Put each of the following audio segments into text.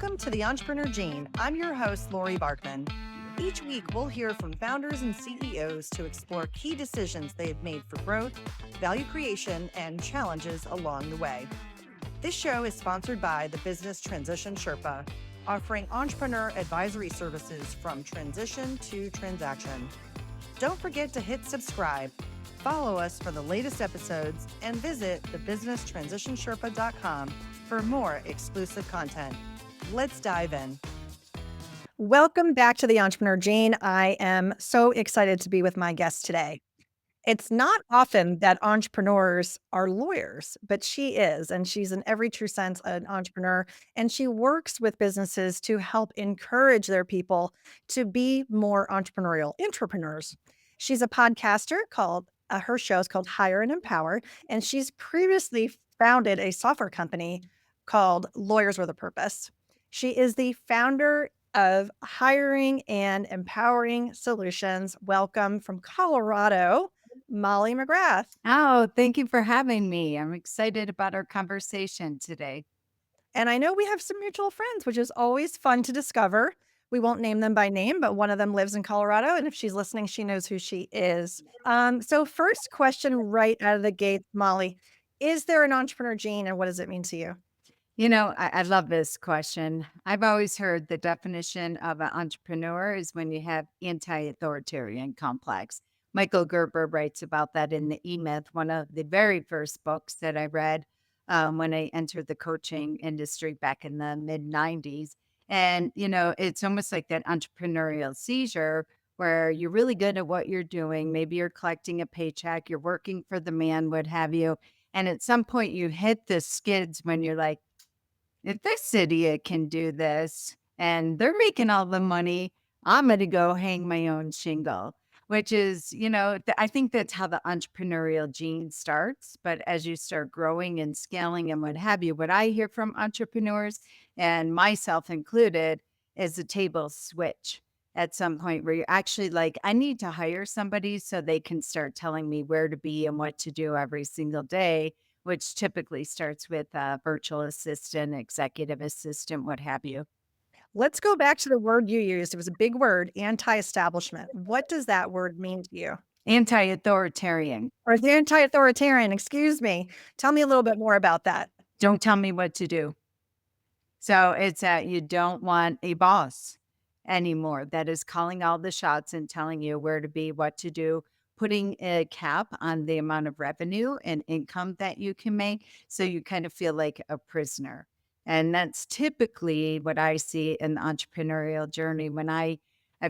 Welcome to the Entrepreneur Gene. I'm your host, Laurie Barkman. Each week, we'll hear from founders and CEOs to explore key decisions they've made for growth, value creation, and challenges along the way. This show is sponsored by the Business Transition Sherpa, offering entrepreneur advisory services from transition to transaction. Don't forget to hit subscribe, follow us for the latest episodes, and visit thebusinesstransitionsherpa.com for more exclusive content. Let's dive in. Welcome back to the Entrepreneur Gene. I am so excited to be with my guest today. It's not often that entrepreneurs are lawyers, but she is, and she's in every true sense an entrepreneur, and she works with businesses to help encourage their people to be more entrepreneurial intrapreneurs. She's a podcaster called, her show is called Hire and Empower, and she's previously founded a software company called Lawyers with a Purpose. She is the founder of Hiring and Empowering Solutions. Welcome from Colorado, Molly McGrath. Oh, thank you for having me. I'm excited about our conversation today. And I know we have some mutual friends, which is always fun to discover. We won't name them by name, but one of them lives in Colorado. And if she's listening, she knows who she is. So first question right out of the gate, Molly, is there an entrepreneur gene and what does it mean to you? You know, I love this question. I've always heard the definition of an entrepreneur is when you have anti-authoritarian complex. Michael Gerber writes about that in the E-Myth, one of the very first books that I read when I entered the coaching industry back in the mid 90s. And, you know, it's almost like that entrepreneurial seizure where you're really good at what you're doing. Maybe you're collecting a paycheck, you're working for the man, what have you. And at some point you hit the skids when you're like, if this idiot can do this and they're making all the money, I'm going to go hang my own shingle, which is, you know, I think that's how the entrepreneurial gene starts. But as you start growing and scaling and what have you, what I hear from entrepreneurs and myself included is a table switch at some point where you're actually like, I need to hire somebody so they can start telling me where to be and what to do every single day, which typically starts with a virtual assistant, executive assistant, what have you. Let's go back to the word you used. It was a big word, anti-establishment. What does that word mean to you? Anti-authoritarian. Or the anti-authoritarian, excuse me. Tell me a little bit more about that. Don't tell me what to do. So it's that you don't want a boss anymore that is calling all the shots and telling you where to be, what to do, putting a cap on the amount of revenue and income that you can make. So you kind of feel like a prisoner. And that's typically what I see in the entrepreneurial journey. When I've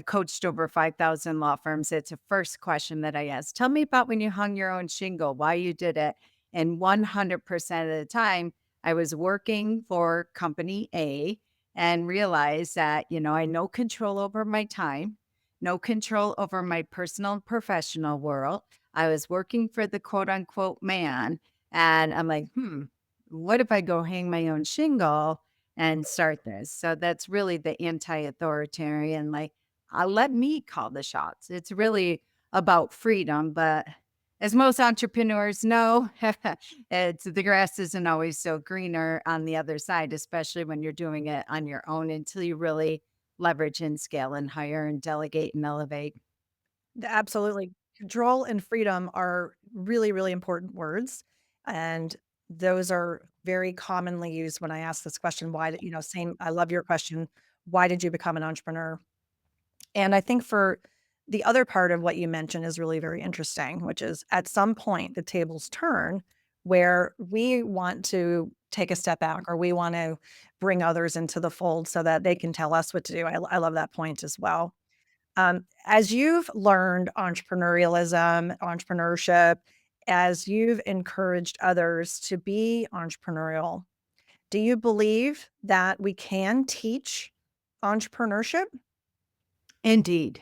coached over 5,000 law firms, it's the first question that I ask. Tell me about when you hung your own shingle, why you did it. And 100% of the time, I was working for company A and realized that, you know, I had no control over my time, no control over my personal and professional world. I was working for the quote unquote man. And I'm like, what if I go hang my own shingle and start this? So that's really the anti-authoritarian, like, let me call the shots. It's really about freedom. But as most entrepreneurs know, it's the grass isn't always so greener on the other side, especially when you're doing it on your own until you really leverage and scale and hire and delegate and elevate. Absolutely. Control and freedom are really, really important words. And those are very commonly used when I ask this question. Why, same, I love your question. Why did you become an entrepreneur? And I think for the other part of what you mentioned is really very interesting, which is at some point the tables turn where we want to take a step back or we want to bring others into the fold so that they can tell us what to do. I love that point as well. As you've learned entrepreneurship, as you've encouraged others to be entrepreneurial, do you believe that we can teach entrepreneurship? Indeed.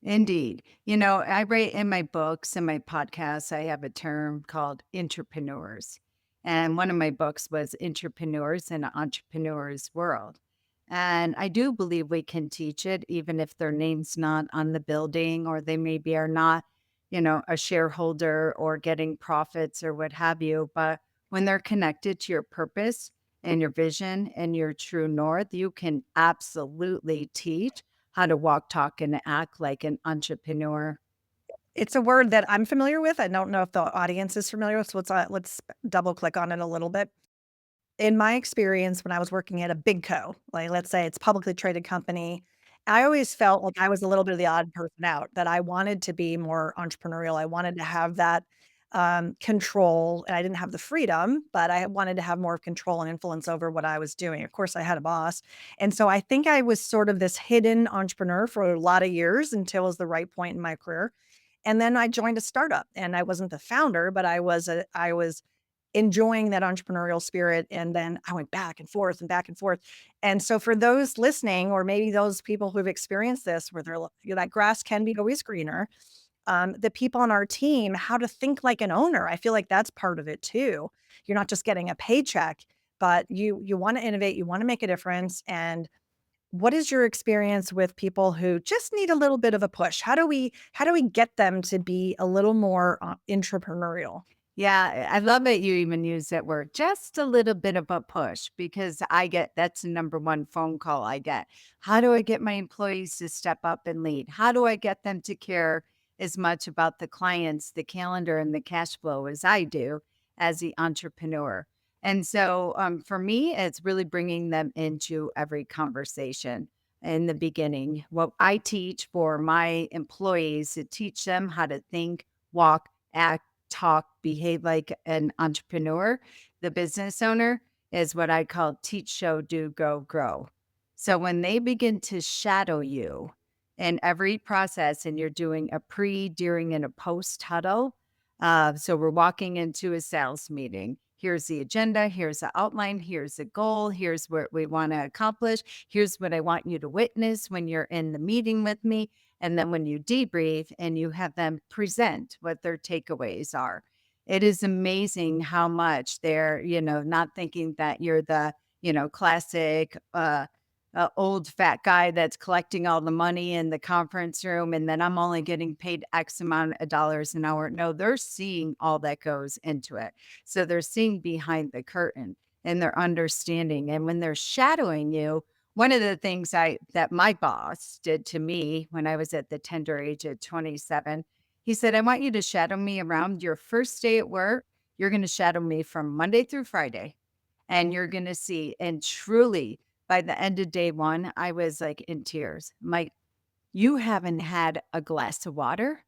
Indeed. You know, I write in my books and my podcasts, I have a term called intrapreneurs. And one of my books was Intrapreneurs in an Entrepreneur's World. And I do believe we can teach it, even if their name's not on the building or they maybe are not, you know, a shareholder or getting profits or what have you. But when they're connected to your purpose and your vision and your true north, you can absolutely teach how to walk, talk, and act like an entrepreneur. It's a word that I'm familiar with. I don't know if the audience is familiar with, so let's double click on it a little bit. In my experience, when I was working at a big co, like let's say it's a publicly traded company, I always felt like I was a little bit of the odd person out, that I wanted to be more entrepreneurial. I wanted to have that control, and I didn't have the freedom, but I wanted to have more control and influence over what I was doing. Of course, I had a boss. And so I think I was sort of this hidden entrepreneur for a lot of years until it was the right point in my career. And then I joined a startup, and I wasn't the founder, but I was enjoying that entrepreneurial spirit, and then I went back and forth and back and forth. And so for those listening, or maybe those people who've experienced this where they're that grass can be always greener, the people on our team, how to think like an owner. I feel like that's part of it too. You're not just getting a paycheck, but you want to innovate, you want to make a difference. And what is your experience with people who just need a little bit of a push? How do we get them to be a little more entrepreneurial? Yeah, I love that you even use that word, just a little bit of a push, because I get that's the number one phone call I get. How do I get my employees to step up and lead? How do I get them to care as much about the clients, the calendar, and the cash flow as I do as the entrepreneur? And so for me, it's really bringing them into every conversation in the beginning. What I teach for my employees to teach them how to think, walk, act, talk, behave like an entrepreneur, the business owner, is what I call teach, show, do, go, grow. So when they begin to shadow you in every process and you're doing a pre, during, and a post huddle, so we're walking into a sales meeting. Here's the agenda. Here's the outline. Here's the goal. Here's what we want to accomplish. Here's what I want you to witness when you're in the meeting with me. And then when you debrief and you have them present what their takeaways are, it is amazing how much they're, not thinking that you're the, classic old fat guy that's collecting all the money in the conference room. And then I'm only getting paid X amount of dollars an hour. No, they're seeing all that goes into it. So they're seeing behind the curtain and they're understanding. And when they're shadowing you, one of the things that my boss did to me when I was at the tender age of 27, he said, I want you to shadow me around your first day at work. You're going to shadow me from Monday through Friday. And you're going to see, and truly, by the end of day one, I was like in tears. I'm like, you haven't had a glass of water.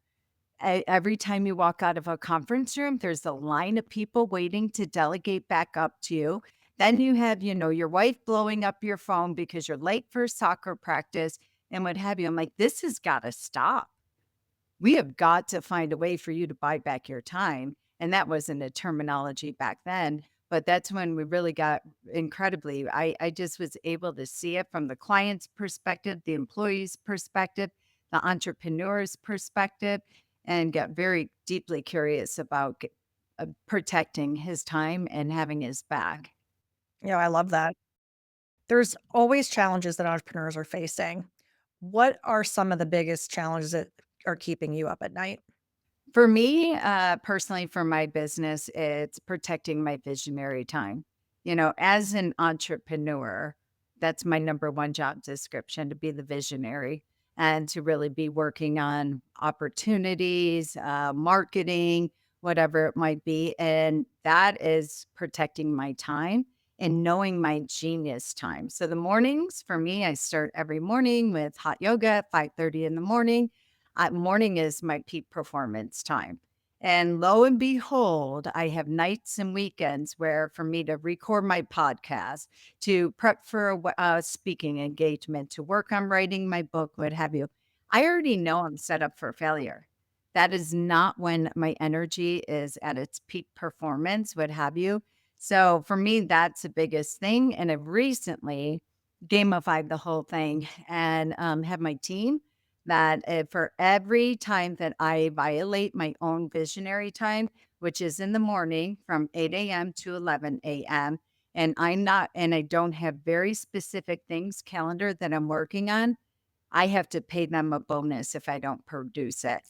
Every time you walk out of a conference room, there's a line of people waiting to delegate back up to you. Then you have, your wife blowing up your phone because you're late for soccer practice and what have you. I'm like, this has got to stop. We have got to find a way for you to buy back your time. And that wasn't a terminology back then, but that's when we really got incredibly, I just was able to see it from the client's perspective, the employee's perspective, the entrepreneur's perspective, and got very deeply curious about protecting his time and having his back. Yeah, I love that. There's always challenges that entrepreneurs are facing. What are some of the biggest challenges that are keeping you up at night? For me, personally, for my business, it's protecting my visionary time. As an entrepreneur, that's my number one job description, to be the visionary and to really be working on opportunities, marketing, whatever it might be. And that is protecting my time and knowing my genius time. So the mornings for me, I start every morning with hot yoga at 5:30 in the morning. Morning is my peak performance time. And lo and behold, I have nights and weekends where for me to record my podcast, to prep for a speaking engagement, to work on writing my book, what have you. I already know I'm set up for failure. That is not when my energy is at its peak performance, what have you. So for me, that's the biggest thing. And I've recently gamified the whole thing and have my team that for every time that I violate my own visionary time, which is in the morning from 8 a.m. to 11 a.m., and I don't have very specific things calendar that I'm working on, I have to pay them a bonus if I don't produce it.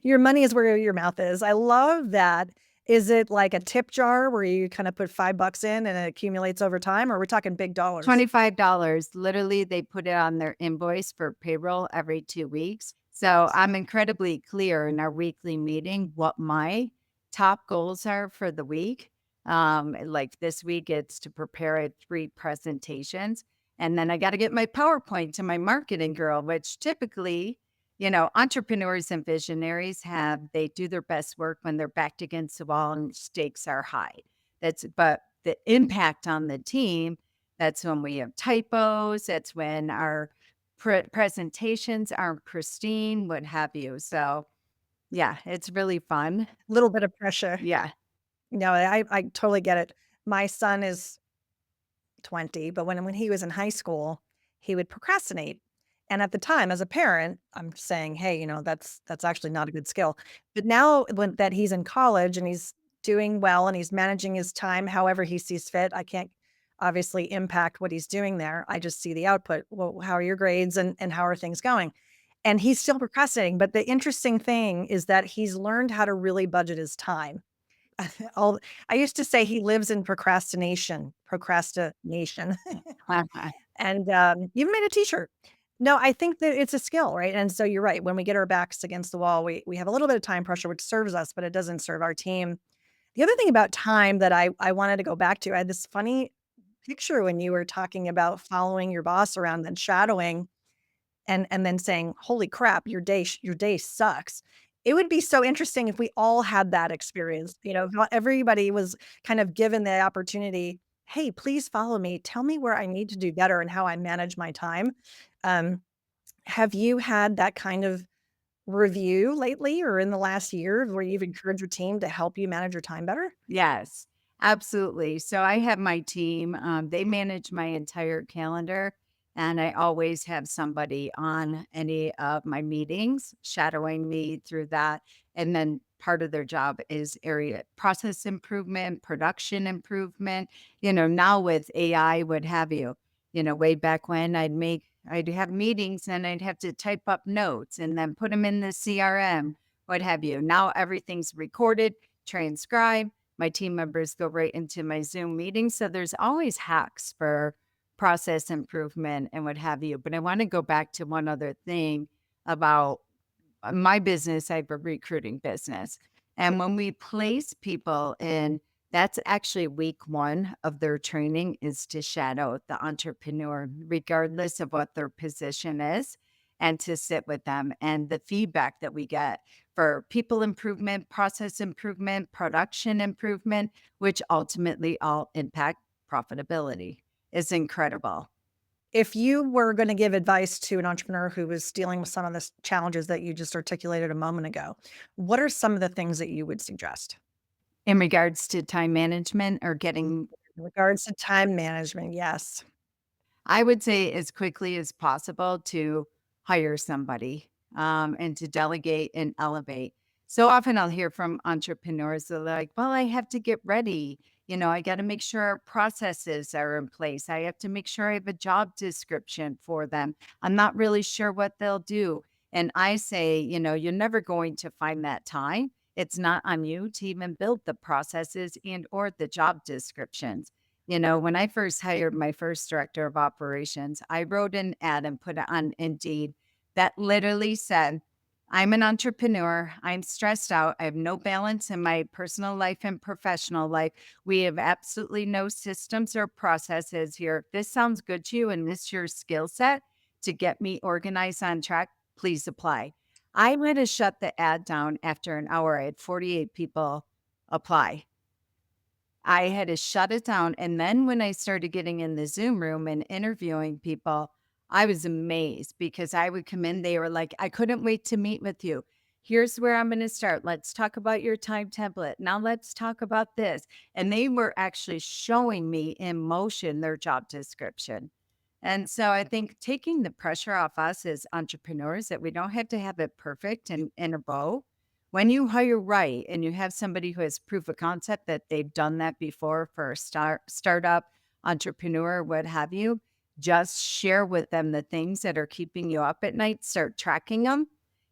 Your money is where your mouth is. I love that. Is it like a tip jar where you kind of put $5 in and it accumulates over time, or we're talking big dollars? $25. Literally, they put it on their invoice for payroll every 2 weeks. So I'm incredibly clear in our weekly meeting what my top goals are for the week. Like this week, it's to prepare 3 presentations. And then I got to get my PowerPoint to my marketing girl, which typically, entrepreneurs and visionaries they do their best work when they're backed against the wall and stakes are high. But the impact on the team, that's when we have typos. That's when our presentations aren't pristine, what have you. So, yeah, it's really fun. Little bit of pressure. Yeah. No, I totally get it. My son is 20, but when he was in high school, he would procrastinate. And at the time, as a parent, I'm saying, "Hey, that's actually not a good skill." But now when that he's in college and he's doing well and he's managing his time however he sees fit, I can't obviously impact what he's doing there. I just see the output. Well, how are your grades and how are things going? And he's still procrastinating. But the interesting thing is that he's learned how to really budget his time. All I used to say he lives in procrastination. And, even made a t-shirt. No, I think that it's a skill, right? And so you're right. When we get our backs against the wall, we have a little bit of time pressure, which serves us, but it doesn't serve our team. The other thing about time that I wanted to go back to, I had this funny picture when you were talking about following your boss around and shadowing and then saying, "Holy crap, your day sucks." It would be so interesting if we all had that experience, if not everybody was kind of given the opportunity, "Hey, please follow me. Tell me where I need to do better and how I manage my time." Um, have you had that kind of review lately or in the last year where you've encouraged your team to help you manage your time better? Yes, absolutely. So I have my team, they manage my entire calendar, and I always have somebody on any of my meetings shadowing me through that. And then part of their job is area process improvement, production improvement, now with AI, what have you. Way back when I'd have meetings and I'd have to type up notes and then put them in the CRM, what have you. Now everything's recorded, transcribed, my team members go right into my Zoom meeting. So there's always hacks for process improvement and what have you. But I want to go back to one other thing about my business. I have a recruiting business. And when we place people in, that's actually week 1 of their training is to shadow the entrepreneur, regardless of what their position is, and to sit with them. And the feedback that we get for people improvement, process improvement, production improvement, which ultimately all impact profitability, is incredible. If you were gonna give advice to an entrepreneur who was dealing with some of the challenges that you just articulated a moment ago, what are some of the things that you would suggest? In regards to time management or getting, In regards to time management, yes. I would say as quickly as possible to hire somebody, and to delegate and elevate. So often I'll hear from entrepreneurs, they're like, well, I have to get ready. I got to make sure our processes are in place. I have to make sure I have a job description for them. I'm not really sure what they'll do. And I say, you're never going to find that time. It's not on you to even build the processes and or the job descriptions. When I first hired my first director of operations, I wrote an ad and put it on Indeed that literally said, I'm an entrepreneur. I'm stressed out. I have no balance in my personal life and professional life. We have absolutely no systems or processes here. If this sounds good to you and this is your skill set to get me organized on track, please apply. I would have shut the ad down after an hour. I had 48 people apply. I had to shut it down, and then when I started getting in the Zoom room and interviewing people, I was amazed because I would come in, they were like, "I couldn't wait to meet with you. Here's where I'm gonna start. Let's talk about your time template. Now let's talk about this." And they were actually showing me in motion their job description. And so I think taking the pressure off us as entrepreneurs that we don't have to have it perfect and in a bow. When you hire right and you have somebody who has proof of concept that they've done that before for a startup, entrepreneur, what have you, just share with them the things that are keeping you up at night, start tracking them.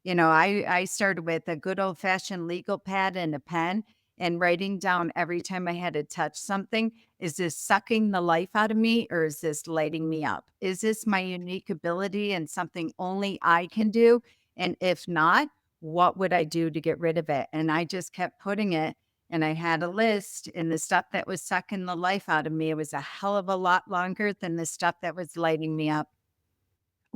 I started with a good old fashioned legal pad and a pen. and writing down every time I had to touch something, is this sucking the life out of me or is this lighting me up? Is this my unique ability and something only I can do? And if not, what would I do to get rid of it? And I just kept putting it, and I had a list, and the stuff that was sucking the life out of me, it was a hell of a lot longer than the stuff that was lighting me up.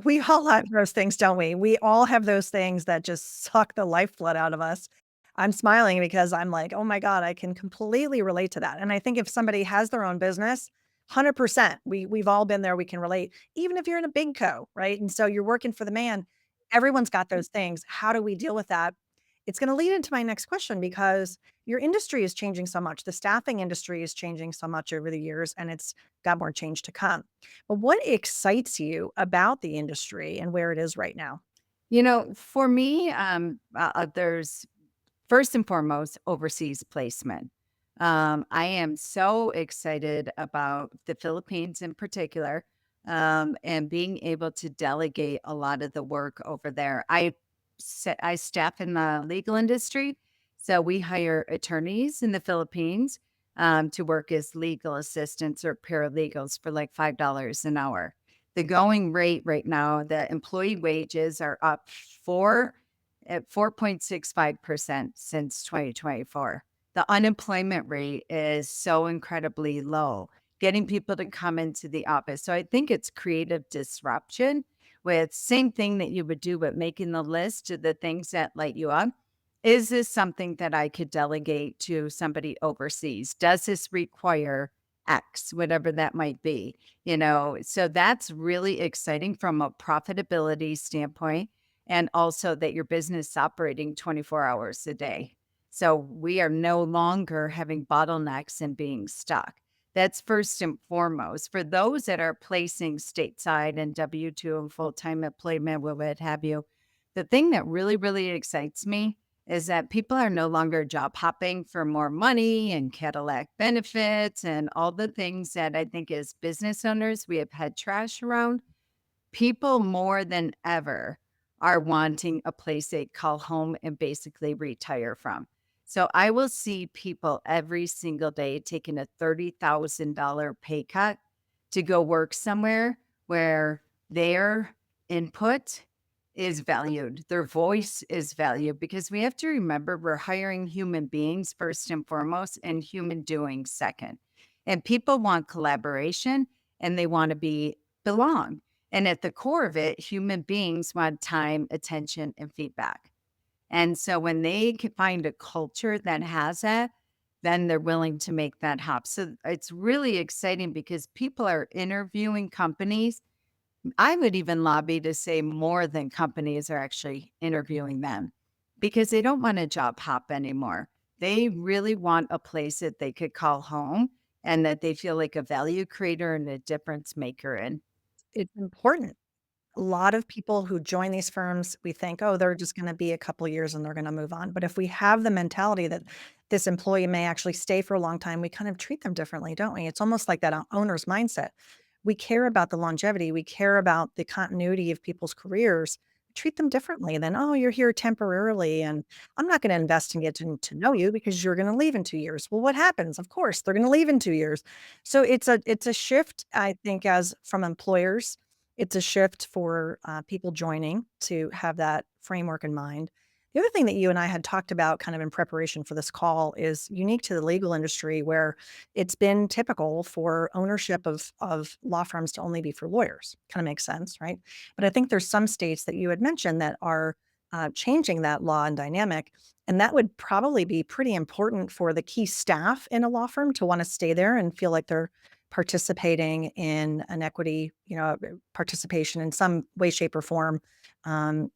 We all have those things, don't we? We all have those things that just suck the lifeblood out of us. I'm smiling because I'm like, "Oh my god, I can completely relate to that." And I think if somebody has their own business, 100%, we've all been there, we can relate. Even if you're in a big co, right? And so you're working for the man, everyone's got those things. How do we deal with that? It's gonna lead into my next question because your industry is changing so much. The staffing industry is changing so much over the years, and it's got more change to come. But what excites you about the industry and where it is right now? For me, there's first and foremost overseas placement. I am so excited about the Philippines in particular, and being able to delegate a lot of the work over there. I staff in the legal industry, so we hire attorneys in the Philippines to work as legal assistants or paralegals for like $5 an hour. The going rate right now, the employee wages are up four at 4.65% since 2024. The unemployment rate is so incredibly low, getting people to come into the office. So I think it's creative disruption with same thing that you would do, but making the list of the things that light you up. Is this something that I could delegate to somebody overseas? Does this require X, whatever that might be? So that's really exciting from a profitability standpoint, and also that your business is operating 24 hours a day. So we are no longer having bottlenecks and being stuck. That's first and foremost. For those that are placing stateside and W 2 and full time employment, what have you, the thing that really, really excites me is that people are no longer job hopping for more money and Cadillac benefits and all the things that I think as business owners we have had trash around. People more than ever are wanting a place they call home and basically retire from. So I will see people every single day taking a $30,000 pay cut to go work somewhere where their input is valued, their voice is valued, because we have to remember we're hiring human beings first and foremost, and human doing second. And people want collaboration and they want to be belong. And at the core of it, human beings want time, attention, and feedback. And so when they can find a culture that has that, then they're willing to make that hop. So it's really exciting because people are interviewing companies. I would even lobby to say more than companies are actually interviewing them because they don't want a job hop anymore. They really want a place that they could call home and that they feel like a value creator and a difference maker in. It's important. A lot of people who join these firms, we think, oh, they're just going to be a couple years and they're going to move on. But if we have the mentality that this employee may actually stay for a long time, we kind of treat them differently, don't we? It's almost like that owner's mindset. We care about the longevity, we care about the continuity of people's careers. Treat them differently than, oh, you're here temporarily and I'm not going to invest in getting to know you because you're going to leave in 2 years. Well, what happens? Of course, they're going to leave in 2 years. So it's a shift, I think, as from employers, it's a shift for people joining to have that framework in mind. The other thing that you and I had talked about kind of in preparation for this call is unique to the legal industry where it's been typical for ownership of law firms to only be for lawyers. Kind of makes sense, right? But I think there's some states that you had mentioned that are changing that law and dynamic. And that would probably be pretty important for the key staff in a law firm to want to stay there and feel like they're participating in an equity, participation in some way, shape, or form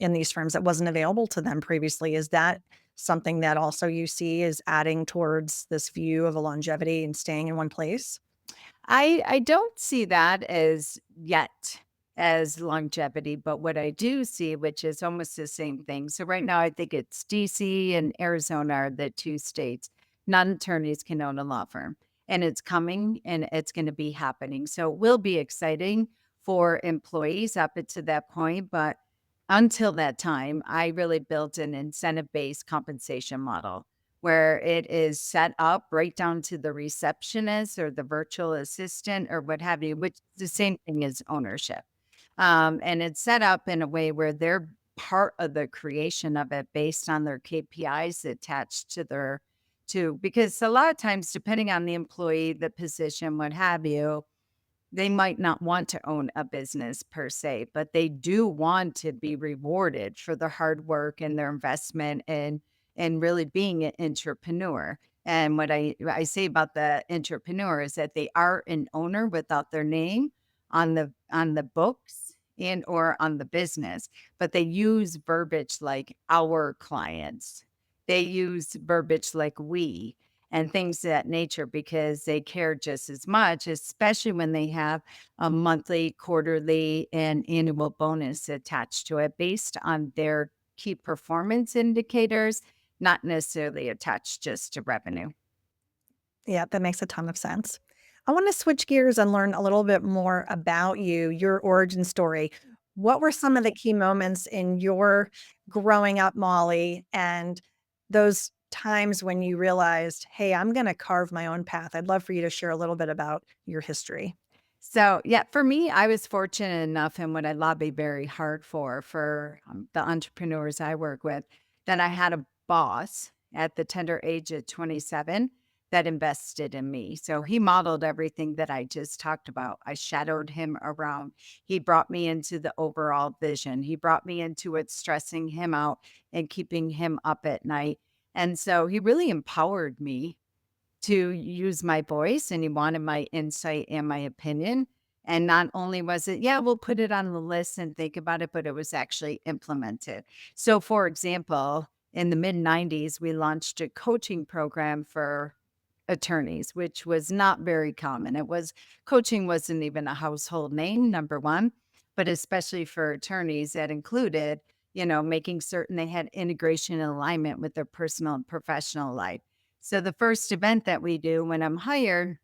in these firms that wasn't available to them previously. Is that something that also you see is adding towards this view of a longevity and staying in one place? I don't see that as yet as longevity, but what I do see, which is almost the same thing. So right now, I think it's DC and Arizona are the two states non-attorneys can own a law firm, and it's coming and it's going to be happening. So it will be exciting for employees up to that point, but until that time, I really built an incentive-based compensation model where it is set up right down to the receptionist or the virtual assistant or what have you, which is the same thing as ownership. And it's set up in a way where they're part of the creation of it based on their KPIs attached to their to because a lot of times, depending on the employee, the position, what have you, they might not want to own a business per se, but they do want to be rewarded for their hard work and their investment and really being an entrepreneur. And what I say about the entrepreneur is that they are an owner without their name on the books and or on the business, but they use verbiage like our clients. They use verbiage like we and things of that nature because they care just as much, especially when they have a monthly, quarterly, and annual bonus attached to it based on their key performance indicators, not necessarily attached just to revenue. Yeah, that makes a ton of sense. I want to switch gears and learn a little bit more about you, your origin story. What were some of the key moments in your growing up, Molly, and those times when you realized, hey, I'm going to carve my own path? I'd love for you to share a little bit about your history. So, yeah, for me, I was fortunate enough and what I lobby very hard for the entrepreneurs I work with, that I had a boss at the tender age of 27 that invested in me. So he modeled everything that I just talked about. I shadowed him around. He brought me into the overall vision. He brought me into it, stressing him out and keeping him up at night. And so he really empowered me to use my voice and he wanted my insight and my opinion. And not only was it, yeah, we'll put it on the list and think about it, but it was actually implemented. So, for example, in the mid 90s, we launched a coaching program for attorneys, which was not very common. Coaching wasn't even a household name, number one, but especially for attorneys, that included, making certain they had integration and alignment with their personal and professional life. So the first event that we do when I'm hired,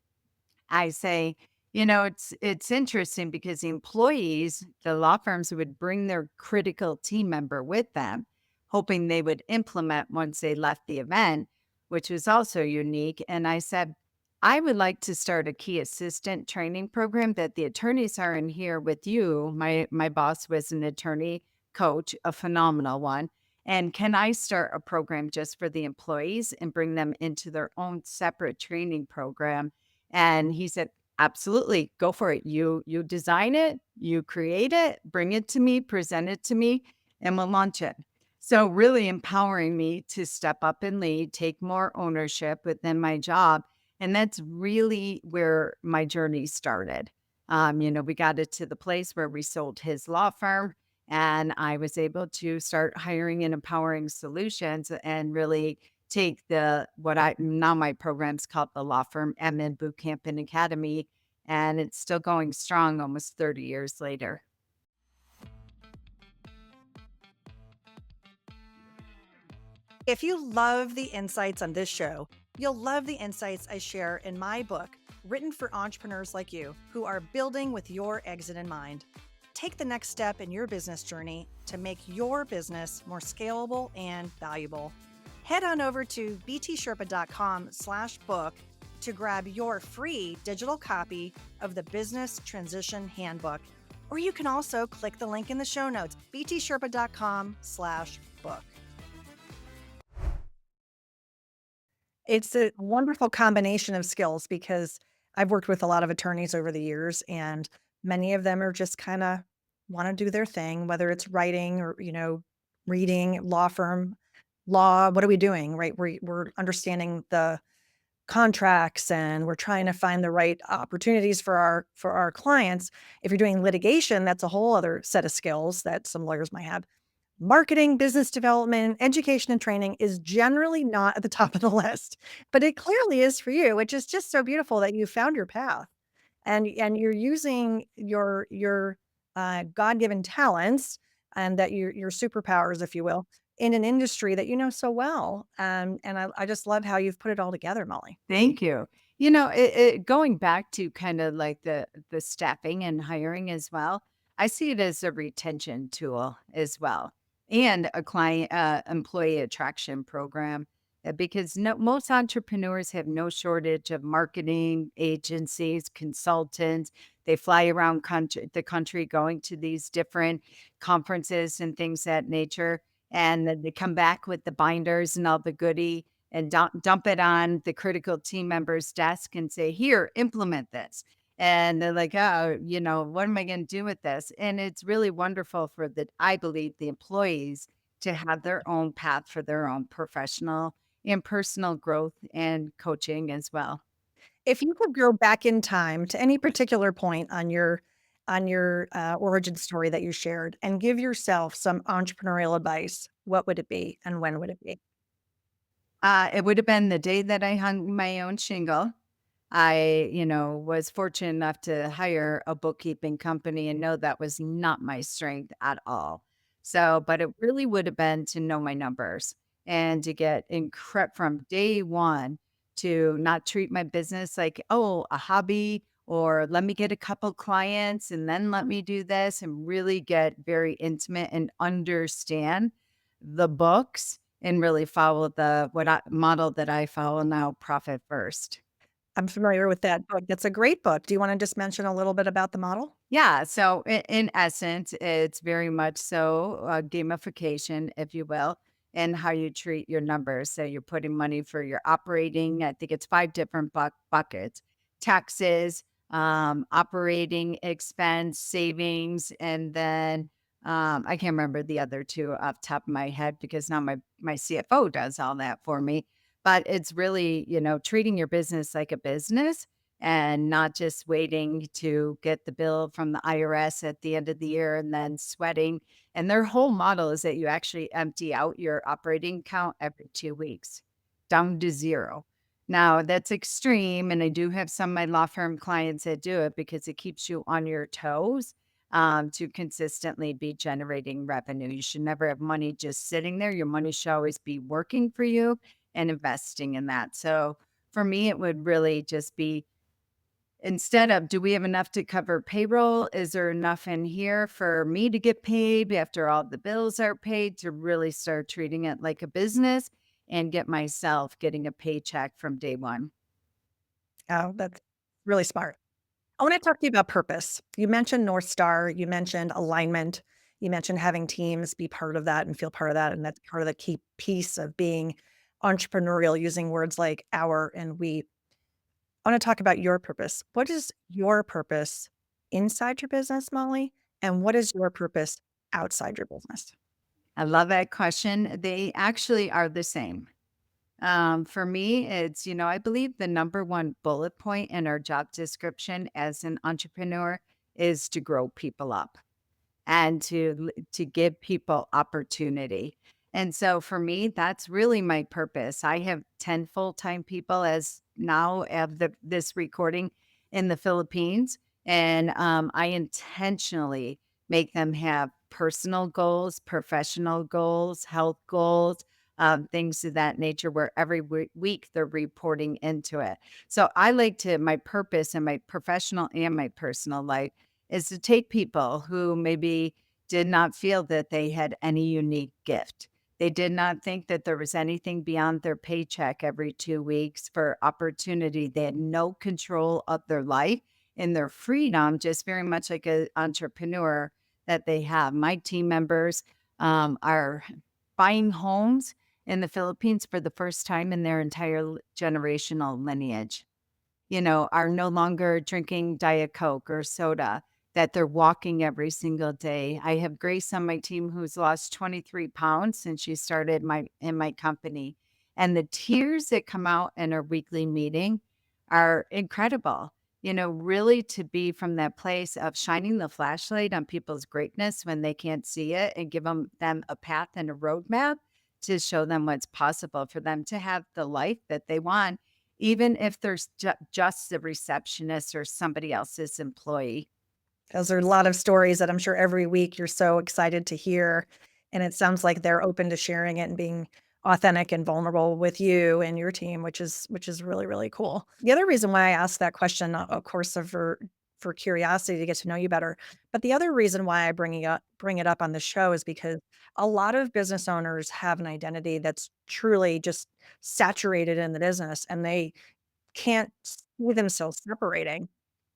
I say, it's interesting because the employees, the law firms would bring their critical team member with them, hoping they would implement once they left the event, which was also unique. And I said, I would like to start a key assistant training program that the attorneys are in here with you. My boss was an attorney coach, a phenomenal one. And can I start a program just for the employees and bring them into their own separate training program? And he said, absolutely, go for it. You design it, you create it, bring it to me, present it to me, and we'll launch it. So really empowering me to step up and lead, take more ownership within my job. And that's really where my journey started. We got it to the place where we sold his law firm and I was able to start hiring and empowering solutions and really take the what I now my program's called the Law Firm Admin Bootcamp and Academy, and it's still going strong almost 30 years later. If you love the insights on this show, you'll love the insights I share in my book, written for entrepreneurs like you who are building with your exit in mind. Take the next step in your business journey to make your business more scalable and valuable. Head on over to btsherpa.com/book to grab your free digital copy of the Business Transition Handbook. Or you can also click the link in the show notes, btsherpa.com/book. It's a wonderful combination of skills because I've worked with a lot of attorneys over the years, and many of them are just kind of want to do their thing, whether it's writing or, reading, law firm, law. What are we doing? Right. We're understanding the contracts and we're trying to find the right opportunities for our clients. If you're doing litigation, that's a whole other set of skills that some lawyers might have. Marketing, business development, education, and training is generally not at the top of the list, but it clearly is for you, which is just so beautiful that you found your path and you're using your God-given talents and that your superpowers, if you will, in an industry that you know so well. And I just love how you've put it all together, Molly. Thank you. Going back to kind of like the staffing and hiring as well, I see it as a retention tool as well, and a client employee attraction program. because most entrepreneurs have no shortage of marketing agencies, consultants. They fly around the country going to these different conferences and things that nature. And then they come back with the binders and all the goodie and dump it on the critical team member's desk and say, here, implement this. And they're like, oh, what am I going to do with this? And it's really wonderful for I believe, the employees to have their own path for their own professional and personal growth and coaching as well. If you could go back in time to any particular point on your origin story that you shared and give yourself some entrepreneurial advice, what would it be and when would it be? It would have been the day that I hung my own shingle. I, was fortunate enough to hire a bookkeeping company and know that was not my strength at all. So, but it really would have been to know my numbers and to get from day one to not treat my business like, oh, a hobby, or let me get a couple clients and then let me do this, and really get very intimate and understand the books and really follow model that I follow now, profit first. I'm familiar with that book. That's a great book. Do you wanna just mention a little bit about the model? Yeah. So in essence, it's very much so gamification, if you will, and how you treat your numbers. So you're putting money for your operating. I think it's five different buckets: taxes, operating expense, savings, and then I can't remember the other two off the top of my head because now my CFO does all that for me. But it's really, treating your business like a business and not just waiting to get the bill from the IRS at the end of the year and then sweating. And their whole model is that you actually empty out your operating account every 2 weeks, down to zero. Now, that's extreme. And I do have some of my law firm clients that do it because it keeps you on your toes to consistently be generating revenue. You should never have money just sitting there. Your money should always be working for you and investing in that. So for me, it would really just be, instead of, do we have enough to cover payroll? Is there enough in here for me to get paid after all the bills are paid, to really start treating it like a business and get myself getting a paycheck from day one? Oh, that's really smart. I wanna talk to you about purpose. You mentioned North Star, you mentioned alignment, you mentioned having teams be part of that and feel part of that, and that's part of the key piece of being entrepreneurial, using words like "our" and "we." I wanna talk about your purpose. What is your purpose inside your business, Molly, and what is your purpose outside your business? I love that question. They actually are the same. For me, it's, I believe the number one bullet point in our job description as an entrepreneur is to grow people up and to give people opportunity. And so for me, that's really my purpose. I have 10 full-time people as now of this recording in the Philippines. And I intentionally make them have personal goals, professional goals, health goals, things of that nature, where every week they're reporting into it. So I like to, my purpose in my professional and my personal life is to take people who maybe did not feel that they had any unique gift. They did not think that there was anything beyond their paycheck every 2 weeks for opportunity. They had no control of their life and their freedom, just very much like an entrepreneur that they have. My team members are buying homes in the Philippines for the first time in their entire generational lineage, are no longer drinking Diet Coke or soda, that they're walking every single day. I have Grace on my team who's lost 23 pounds since she started in my company. And the tears that come out in our weekly meeting are incredible. Really to be from that place of shining the flashlight on people's greatness when they can't see it, and give them a path and a roadmap to show them what's possible for them to have the life that they want, even if there's just the receptionist or somebody else's employee. Those are a lot of stories that I'm sure every week you're so excited to hear, and it sounds like they're open to sharing it and being authentic and vulnerable with you and your team, which is really, really cool. The other reason why I asked that question, of course, for curiosity to get to know you better. But the other reason why I bring it up on the show is because a lot of business owners have an identity that's truly just saturated in the business, and they can't see themselves separating.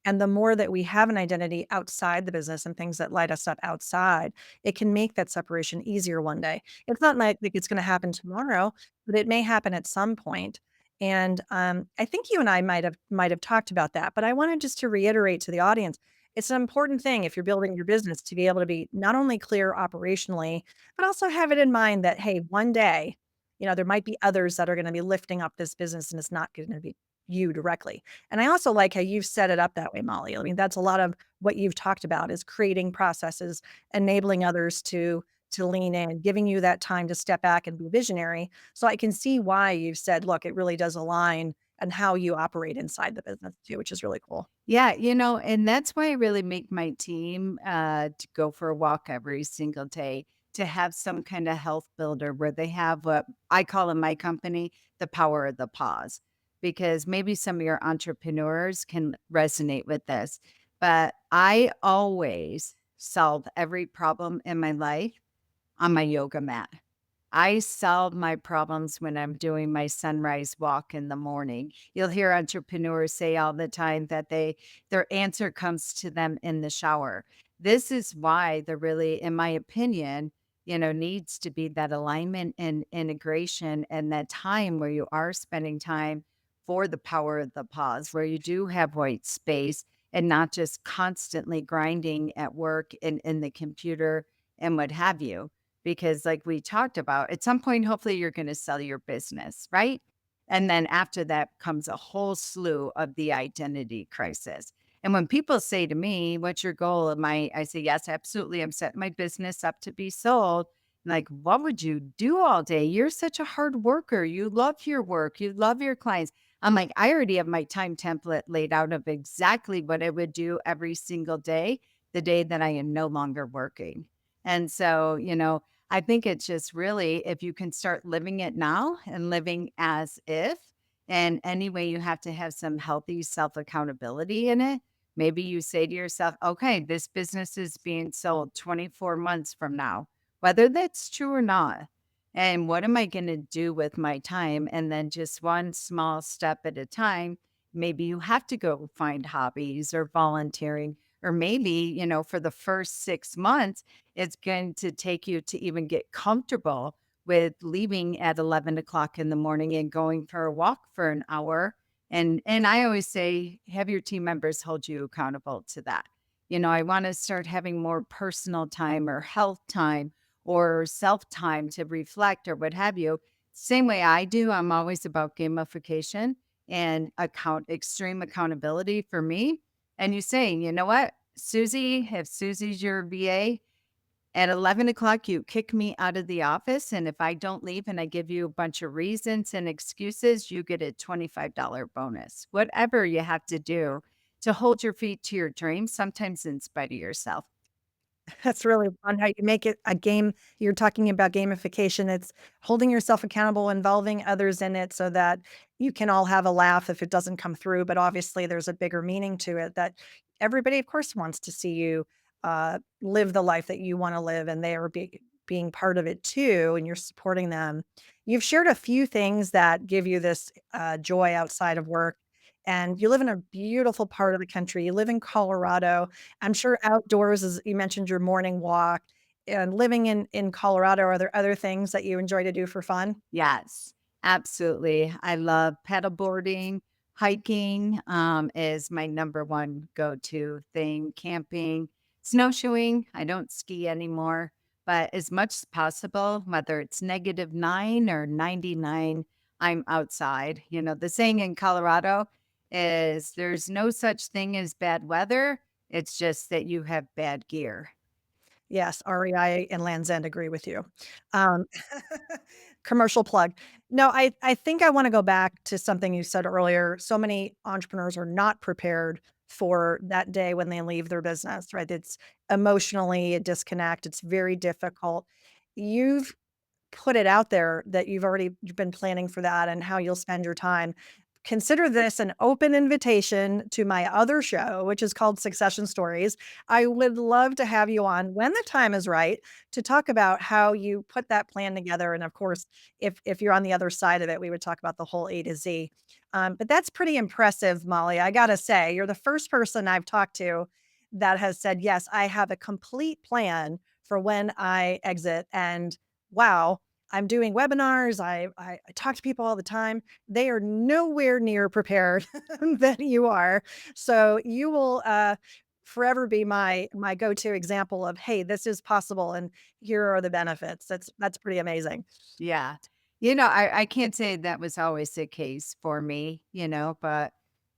And the more that we have an identity outside the business and things that light us up outside, it can make that separation easier one day. It's not like it's going to happen tomorrow, but it may happen at some point. And I think you and I might have talked about that, but I wanted just to reiterate to the audience, it's an important thing if you're building your business to be able to be not only clear operationally, but also have it in mind that hey, one day, there might be others that are going to be lifting up this business, and it's not going to be you directly. And I also like how you've set it up that way, Molly. I mean, that's a lot of what you've talked about is creating processes, enabling others to lean in, giving you that time to step back and be visionary. So I can see why you've said, look, it really does align and how you operate inside the business too, which is really cool. Yeah, and that's why I really make my team to go for a walk every single day, to have some kind of health builder where they have what I call in my company the power of the pause. Because maybe some of your entrepreneurs can resonate with this, but I always solve every problem in my life on my yoga mat. I solve my problems when I'm doing my sunrise walk in the morning. You'll hear entrepreneurs say all the time that their answer comes to them in the shower. This is why there really, in my opinion, needs to be that alignment and integration and that time where you are spending time for the power of the pause, where you do have white space and not just constantly grinding at work and in the computer and what have you, because like we talked about, at some point, hopefully you're going to sell your business, right? And then after that comes a whole slew of the identity crisis. And when people say to me, what's your goal? I say, yes, absolutely. I'm setting my business up to be sold. Like, what would you do all day? You're such a hard worker. You love your work. You love your clients. I'm like, I already have my time template laid out of exactly what I would do every single day, the day that I am no longer working. And so, I think it's just really if you can start living it now and living as if, and anyway, you have to have some healthy self accountability in it. Maybe you say to yourself, okay, this business is being sold 24 months from now, whether that's true or not. And what am I going to do with my time? And then just one small step at a time. Maybe you have to go find hobbies or volunteering, or maybe, for the first 6 months, it's going to take you to even get comfortable with leaving at 11 o'clock in the morning and going for a walk for an hour. And I always say, have your team members hold you accountable to that. I want to start having more personal time or health time or self time to reflect or what have you. Same way I do. I'm always about gamification and extreme accountability for me. And you saying, you know what, Susie, if Susie's your VA, at 11 o'clock, you kick me out of the office. And if I don't leave and I give you a bunch of reasons and excuses, you get a $25 bonus. Whatever you have to do to hold your feet to your dreams, sometimes in spite of yourself. That's really fun how you make it a game. You're talking about gamification. It's holding yourself accountable, involving others in it so that you can all have a laugh if it doesn't come through. But obviously, there's a bigger meaning to it that everybody, of course, wants to see you live the life that you want to live, and they are being part of it too, and you're supporting them. You've shared a few things that give you this joy outside of work. And you live in a beautiful part of the country. You live in Colorado. I'm sure outdoors is you mentioned your morning walk and living in Colorado, are there other things that you enjoy to do for fun? Yes, absolutely. I love paddleboarding. Hiking is my number one go to thing. Camping, snowshoeing. I don't ski anymore, but as much as possible, whether it's -9 or 99, I'm outside. The saying in Colorado is there's no such thing as bad weather. It's just that you have bad gear. Yes, REI and Land's End agree with you. Um, commercial plug. No, I think I wanna go back to something you said earlier. So many entrepreneurs are not prepared for that day when they leave their business, right? It's emotionally a disconnect. It's very difficult. You've put it out there that you've been planning for that and how you'll spend your time. consider this an open invitation to my other show, which is called Succession Stories. I would love to have you on when the time is right to talk about how you put that plan together. And of course, if you're on the other side of it, we would talk about the whole A to Z. But that's pretty impressive, Molly. I gotta say, you're the first person I've talked to that has said, yes, I have a complete plan for when I exit. And wow, I'm doing webinars. I talk to people all the time. They are nowhere near prepared than you are. So you will forever be my go-to example of, hey, this is possible and here are the benefits. That's pretty amazing. Yeah. I can't say that was always the case for me, but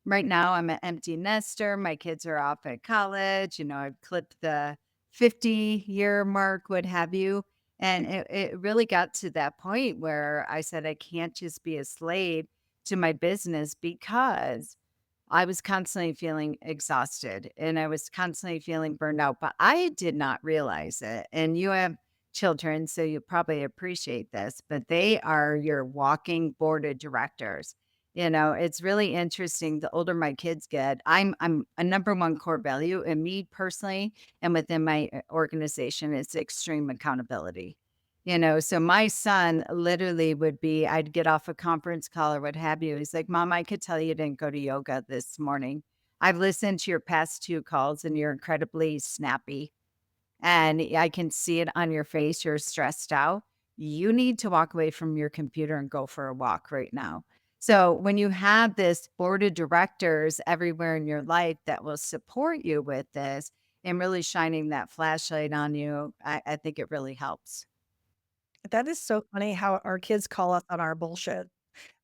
right now I'm an empty nester. My kids are off at college. I've clipped the 50-year mark, what have you. And it really got to that point where I said, I can't just be a slave to my business because I was constantly feeling exhausted and I was constantly feeling burned out, but I did not realize it. And you have children, so you probably appreciate this, but they are your walking board of directors. It's really interesting. The older my kids get, I'm a number one core value in me personally and within my organization is extreme accountability. So my son literally would be, I'd get off a conference call or what have you. He's like, Mom, I could tell you didn't go to yoga this morning. I've listened to your past two calls and you're incredibly snappy. And I can see it on your face. You're stressed out. You need to walk away from your computer and go for a walk right now. So, when you have this board of directors everywhere in your life that will support you with this and really shining that flashlight on you, I think it really helps. That is so funny how our kids call us on our bullshit.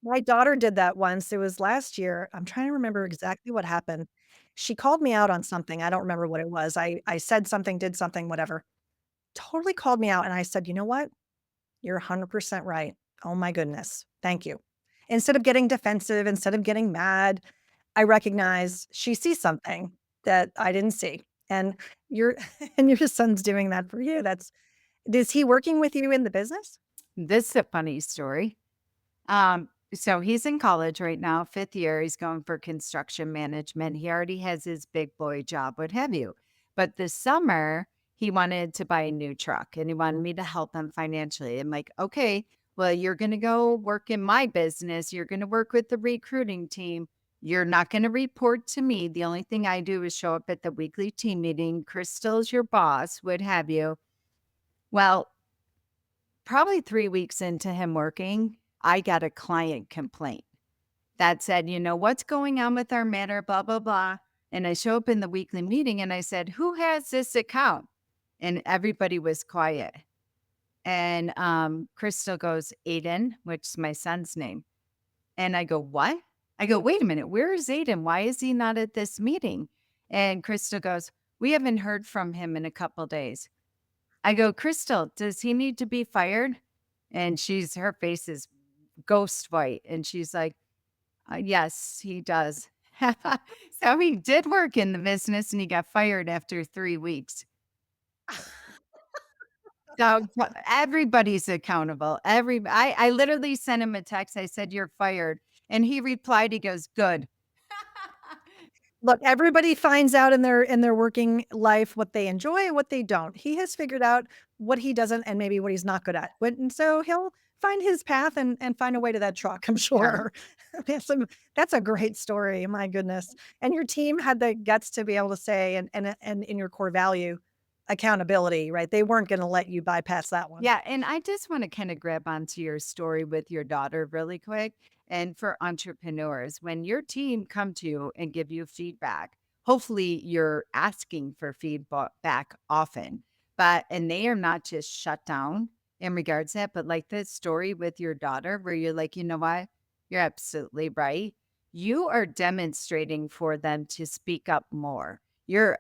My daughter did that once. It was last year. I'm trying to remember exactly what happened. She called me out on something. I don't remember what it was. I said something, did something, whatever. Totally called me out. And I said, you know what? You're 100% right. Oh my goodness. Thank you. Instead of getting defensive, instead of getting mad, I recognize she sees something that I didn't see. And your and your son's doing that for you. Is he working with you in the business? This is a funny story. So he's in college right now, fifth year. He's going for construction management. He already has his big boy job, what have you. But this summer, he wanted to buy a new truck and he wanted me to help him financially. I'm like, okay, well, you're going to go work in my business. You're going to work with the recruiting team. You're not going to report to me. The only thing I do is show up at the weekly team meeting. Crystal's your boss, what have you. Well, probably 3 weeks into him working, I got a client complaint that said, "What's going on with our matter, blah, blah, blah." And I show up in the weekly meeting and I said, "Who has this account?" And everybody was quiet. And Crystal goes, "Aiden," which is my son's name. And I go, "What?" I go, "Wait a minute, where is Aiden? Why is he not at this meeting?" And Crystal goes, "We haven't heard from him in a couple days." I go, "Crystal, does he need to be fired?" And her face is ghost white. And she's like, yes, he does." So he did work in the business and he got fired after 3 weeks. So everybody's accountable. I literally sent him a text. I said, "You're fired." And he replied, he goes, "Good." Look, everybody finds out in their working life what they enjoy and what they don't. He has figured out what he doesn't and maybe what he's not good at. And so he'll find his path and find a way to that truck, I'm Yeah. sure. That's a great story. My goodness. And your team had the guts to be able to say and in your core value, accountability, right? They weren't going to let you bypass that one. Yeah, and I just want to kind of grab onto your story with your daughter really quick. And for entrepreneurs, when your team come to you and give you feedback, hopefully you're asking for feedback often. And they are not just shut down in regards to that, but like this story with your daughter where you're like, "You know what? You're absolutely right." You are demonstrating for them to speak up more.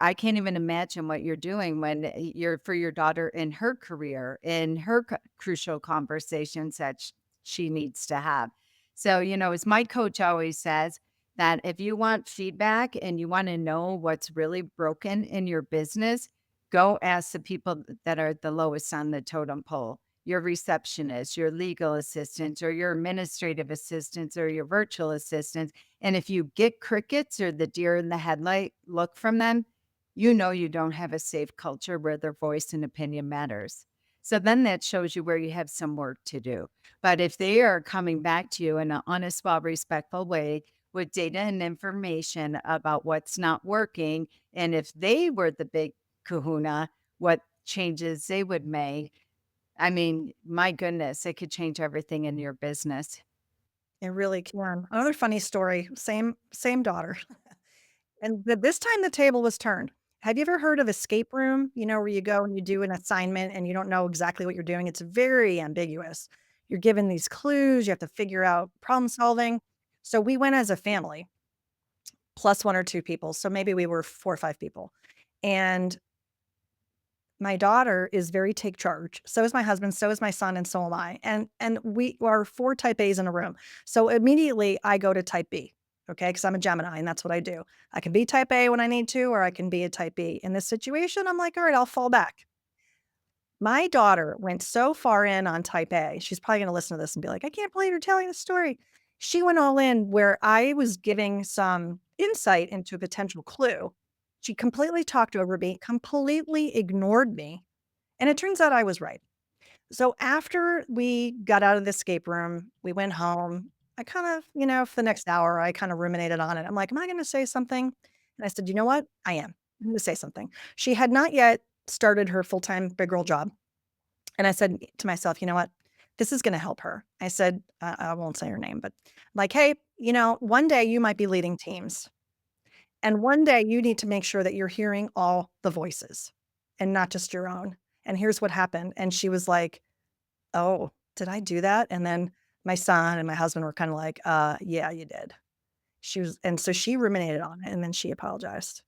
I can't even imagine what you're doing when you're for your daughter in her career, in her crucial conversations that she needs to have. So, as my coach always says, that if you want feedback and you want to know what's really broken in your business, go ask the people that are the lowest on the totem pole. your receptionist, your legal assistants, or your administrative assistants, or your virtual assistants. And if you get crickets or the deer in the headlight look from them, you know you don't have a safe culture where their voice and opinion matters. So then that shows you where you have some work to do. But if they are coming back to you in an honest, well, respectful way with data and information about what's not working, and if they were the big kahuna, what changes they would make, I mean, my goodness, it could change everything in your business. It really can. Another funny story, same daughter. And this time the table was turned. Have you ever heard of escape room? You know, where you go and you do an assignment and you don't know exactly what you're doing. It's very ambiguous. You're given these clues, you have to figure out problem solving. So we went as a family, plus 1 or 2 people. So maybe we were 4 or 5 people. And my daughter is very take charge. So is my husband, so is my son, and so am I. And we are 4 type A's in a room. So immediately I go to type B, okay? Because I'm a Gemini and that's what I do. I can be type A when I need to, or I can be a type B. In this situation, I'm like, all right, I'll fall back. My daughter went so far in on type A. She's probably going to listen to this and be like, I can't believe you're telling the story. She went all in where I was giving some insight into a potential clue. She completely talked over me, completely ignored me. And it turns out I was right. So after we got out of the escape room, we went home. I kind of, for the next hour, I kind of ruminated on it. I'm like, am I going to say something? And I said, you know what? I am. I'm going to say something. She had not yet started her full time big girl job. And I said to myself, you know what? This is going to help her. I said, I won't say her name, but like, hey, one day you might be leading teams. And one day you need to make sure that you're hearing all the voices and not just your own. And here's what happened. And she was like, oh, did I do that? And then my son and my husband were kind of like, yeah, you did. And so she ruminated on it and then she apologized.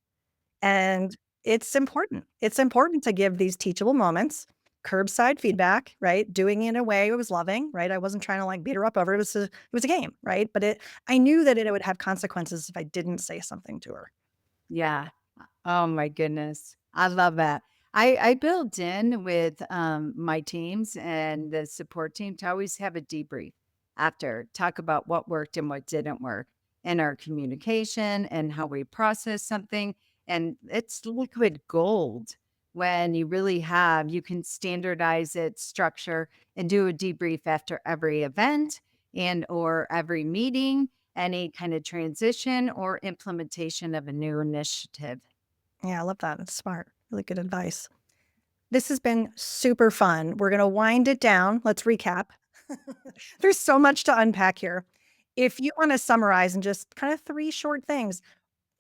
And it's important. It's important to give these teachable moments, curbside feedback, right? Doing it in a way it was loving, right? I wasn't trying to like beat her up over it. It was a game, right? But I knew that it would have consequences if I didn't say something to her. Yeah. Oh my goodness. I love that. I build in with my teams and the support team to always have a debrief after, talk about what worked and what didn't work in our communication and how we process something. And it's liquid gold when you can standardize it, structure, and do a debrief after every event and or every meeting, any kind of transition or implementation of a new initiative. Yeah, I love that. It's smart. Really good advice. This has been super fun. We're going to wind it down. Let's recap. There's so much to unpack here. If you want to summarize and just kind of 3 short things,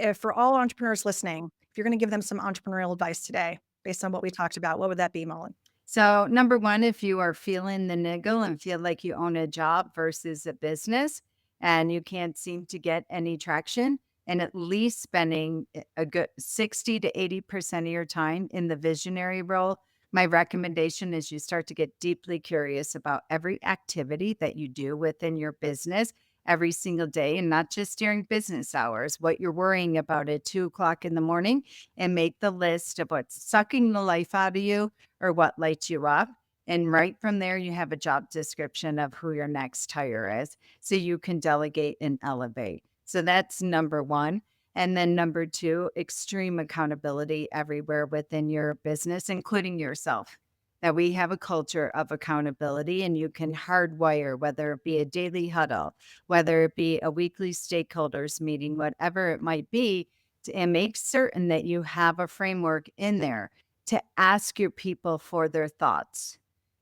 if for all entrepreneurs listening, if you're going to give them some entrepreneurial advice today based on what we talked about, what would that be, Molly? So, number one, if you are feeling the niggle and feel like you own a job versus a business and you can't seem to get any traction, and at least spending a good 60 to 80% of your time in the visionary role, my recommendation is you start to get deeply curious about every activity that you do within your business every single day and not just during business hours, what you're worrying about at 2 o'clock in the morning, and make the list of what's sucking the life out of you or what lights you up. And right from there, you have a job description of who your next hire is so you can delegate and elevate. So that's number one. And then number two, extreme accountability everywhere within your business, including yourself. That we have a culture of accountability and you can hardwire, whether it be a daily huddle, whether it be a weekly stakeholders meeting, whatever it might be, and make certain that you have a framework in there to ask your people for their thoughts,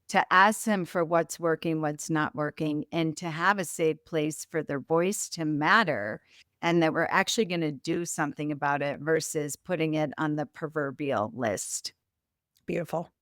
to ask them for what's working, what's not working, and to have a safe place for their voice to matter and that we're actually going to do something about it versus putting it on the proverbial list. Beautiful.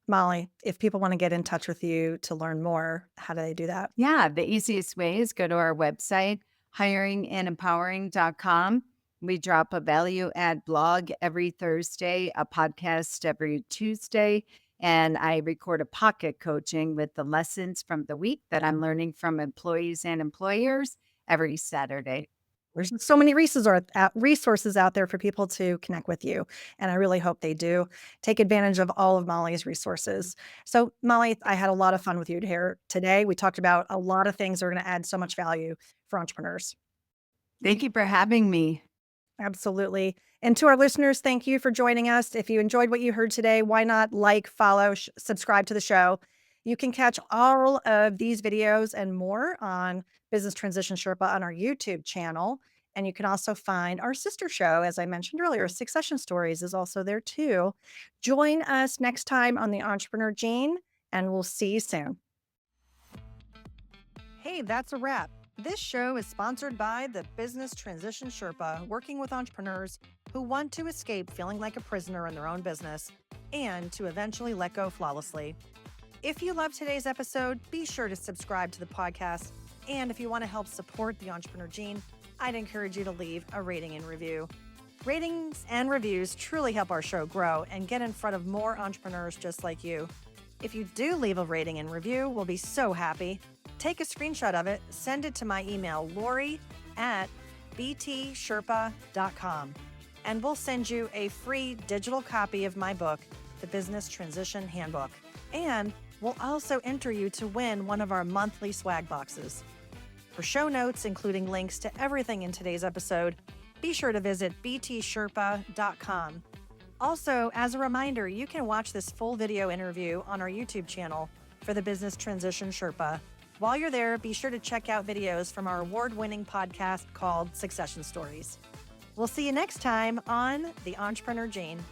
Molly, if people want to get in touch with you to learn more, how do they do that? Yeah, the easiest way is go to our website, hiringandempowering.com. We drop a value add blog every Thursday, a podcast every Tuesday, and I record a pocket coaching with the lessons from the week that I'm learning from employees and employers every Saturday. There's so many resources out there for people to connect with you. And I really hope they do take advantage of all of Molly's resources. So, Molly, I had a lot of fun with you here today. We talked about a lot of things that are going to add so much value for entrepreneurs. Thank you for having me. Absolutely. And to our listeners, thank you for joining us. If you enjoyed what you heard today, why not like, follow, subscribe to the show? You can catch all of these videos and more on Business Transition Sherpa on our YouTube channel. And you can also find our sister show, as I mentioned earlier, Succession Stories is also there too. Join us next time on the Entrepreneur Gene, and we'll see you soon. Hey, that's a wrap. This show is sponsored by the Business Transition Sherpa, working with entrepreneurs who want to escape feeling like a prisoner in their own business and to eventually let go flawlessly. If you loved today's episode, be sure to subscribe to the podcast. And if you want to help support the Entrepreneur Gene, I'd encourage you to leave a rating and review. Ratings and reviews truly help our show grow and get in front of more entrepreneurs just like you. If you do leave a rating and review, we'll be so happy. Take a screenshot of it, send it to my email, Laurie at btsherpa.com, and we'll send you a free digital copy of my book, The Business Transition Handbook. And we'll also enter you to win one of our monthly swag boxes. For show notes, including links to everything in today's episode, be sure to visit btsherpa.com. Also, as a reminder, you can watch this full video interview on our YouTube channel for the Business Transition Sherpa. While you're there, be sure to check out videos from our award-winning podcast called Succession Stories. We'll see you next time on The Entrepreneur Gene.